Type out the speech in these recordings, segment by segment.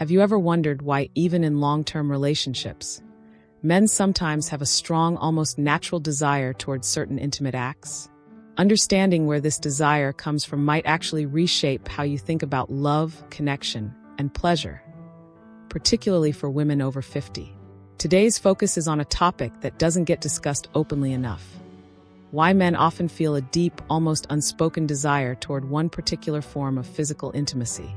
Have you ever wondered why, even in long-term relationships, men sometimes have a strong, almost natural desire towards certain intimate acts? Understanding where this desire comes from might actually reshape how you think about love, connection, and pleasure, particularly for women over 50. Today's focus is on a topic that doesn't get discussed openly enough: why men often feel a deep, almost unspoken desire toward one particular form of physical intimacy: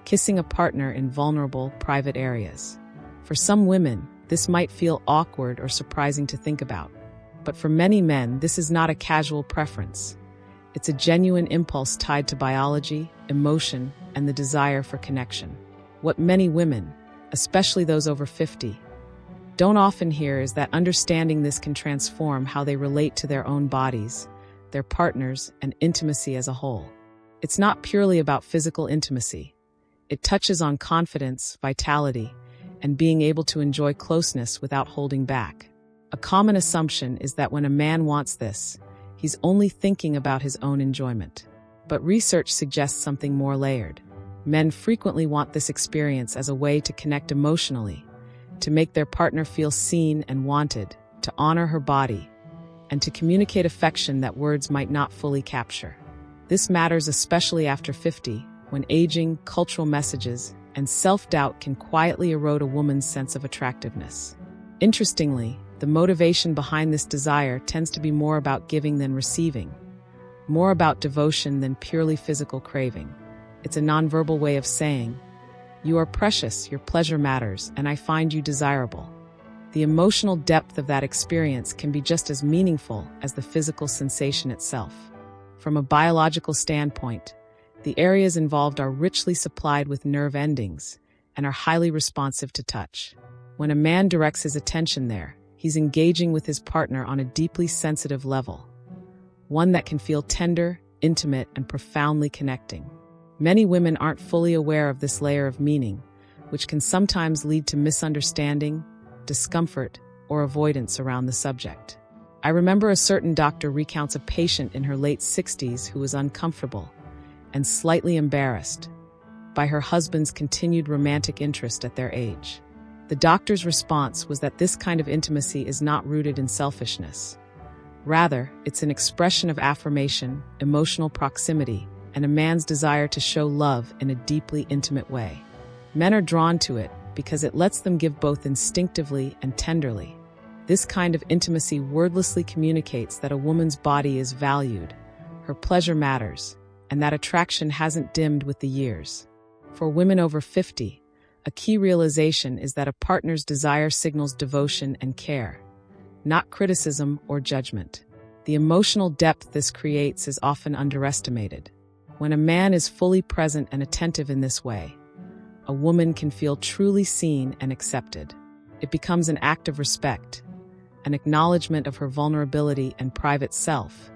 kissing a partner in vulnerable, private areas. For some women, this might feel awkward or surprising to think about. But for many men, this is not a casual preference. It's a genuine impulse tied to biology, emotion, and the desire for connection. What many women, especially those over 50, don't often hear is that understanding this can transform how they relate to their own bodies, their partners, and intimacy as a whole. It's not purely about physical intimacy. It touches on confidence, vitality, and being able to enjoy closeness without holding back. A common assumption is that when a man wants this, he's only thinking about his own enjoyment. But research suggests something more layered. Men frequently want this experience as a way to connect emotionally, to make their partner feel seen and wanted, to honor her body, and to communicate affection that words might not fully capture. This matters especially after 50, when aging, cultural messages, and self-doubt can quietly erode a woman's sense of attractiveness. Interestingly, the motivation behind this desire tends to be more about giving than receiving, more about devotion than purely physical craving. It's a nonverbal way of saying, "You are precious, your pleasure matters, and I find you desirable." The emotional depth of that experience can be just as meaningful as the physical sensation itself. From a biological standpoint, the areas involved are richly supplied with nerve endings and are highly responsive to touch. When a man directs his attention there, he's engaging with his partner on a deeply sensitive level, one that can feel tender, intimate, and profoundly connecting. Many women aren't fully aware of this layer of meaning, which can sometimes lead to misunderstanding, discomfort, or avoidance around the subject. I remember a certain doctor recounts a patient in her late 60s who was uncomfortable and slightly embarrassed by her husband's continued romantic interest at their age. The doctor's response was that this kind of intimacy is not rooted in selfishness. Rather, it's an expression of affirmation, emotional proximity, and a man's desire to show love in a deeply intimate way. Men are drawn to it because it lets them give both instinctively and tenderly. This kind of intimacy wordlessly communicates that a woman's body is valued, her pleasure matters, and that attraction hasn't dimmed with the years. For women over 50, a key realization is that a partner's desire signals devotion and care, not criticism or judgment. The emotional depth this creates is often underestimated. When a man is fully present and attentive in this way, a woman can feel truly seen and accepted. It becomes an act of respect, an acknowledgement of her vulnerability and private self,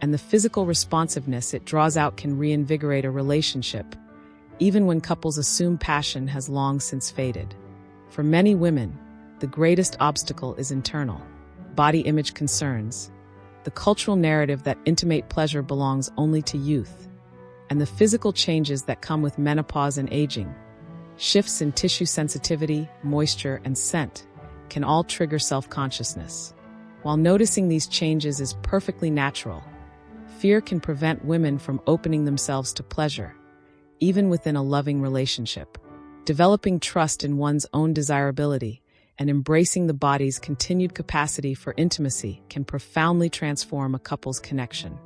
and the physical responsiveness it draws out can reinvigorate a relationship, even when couples assume passion has long since faded. For many women, the greatest obstacle is internal: body image concerns, the cultural narrative that intimate pleasure belongs only to youth, and the physical changes that come with menopause and aging. Shifts in tissue sensitivity, moisture, and scent can all trigger self-consciousness. While noticing these changes is perfectly natural, fear can prevent women from opening themselves to pleasure, even within a loving relationship. Developing trust in one's own desirability and embracing the body's continued capacity for intimacy can profoundly transform a couple's connection.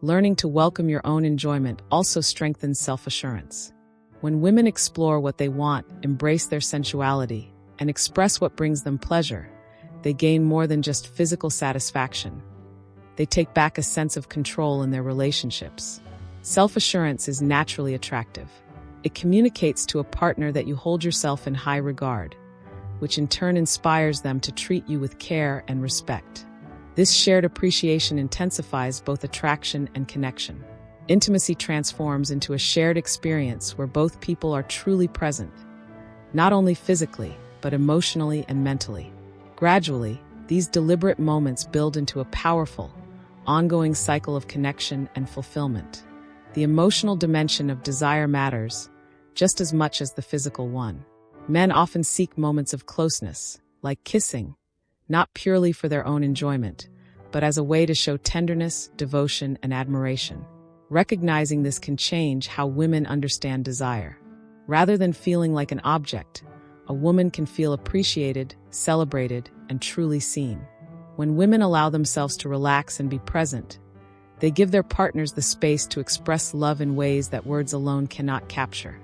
Learning to welcome your own enjoyment also strengthens self-assurance. When women explore what they want, embrace their sensuality, and express what brings them pleasure, they gain more than just physical satisfaction. They take back a sense of control in their relationships. Self-assurance is naturally attractive. It communicates to a partner that you hold yourself in high regard, which in turn inspires them to treat you with care and respect. This shared appreciation intensifies both attraction and connection. Intimacy transforms into a shared experience where both people are truly present, not only physically, but emotionally and mentally. Gradually, these deliberate moments build into a powerful, ongoing cycle of connection and fulfillment. The emotional dimension of desire matters, just as much as the physical one. Men often seek moments of closeness, like kissing, not purely for their own enjoyment, but as a way to show tenderness, devotion, and admiration. Recognizing this can change how women understand desire. Rather than feeling like an object, a woman can feel appreciated, celebrated, and truly seen. When women allow themselves to relax and be present, they give their partners the space to express love in ways that words alone cannot capture,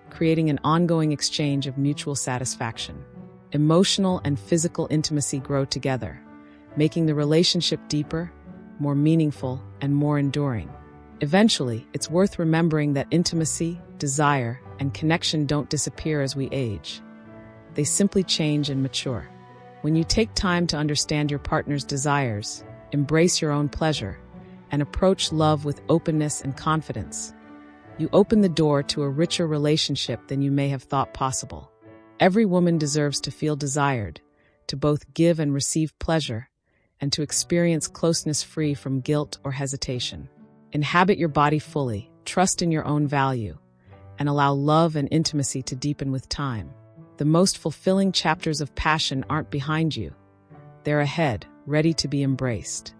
creating an ongoing exchange of mutual satisfaction. Emotional and physical intimacy grow together, making the relationship deeper, more meaningful, and more enduring. Eventually, it's worth remembering that intimacy, desire, and connection don't disappear as we age. They simply change and mature. When you take time to understand your partner's desires, embrace your own pleasure, and approach love with openness and confidence, you open the door to a richer relationship than you may have thought possible. Every woman deserves to feel desired, to both give and receive pleasure, and to experience closeness free from guilt or hesitation. Inhabit your body fully, trust in your own value, and allow love and intimacy to deepen with time. The most fulfilling chapters of passion aren't behind you. They're ahead, ready to be embraced.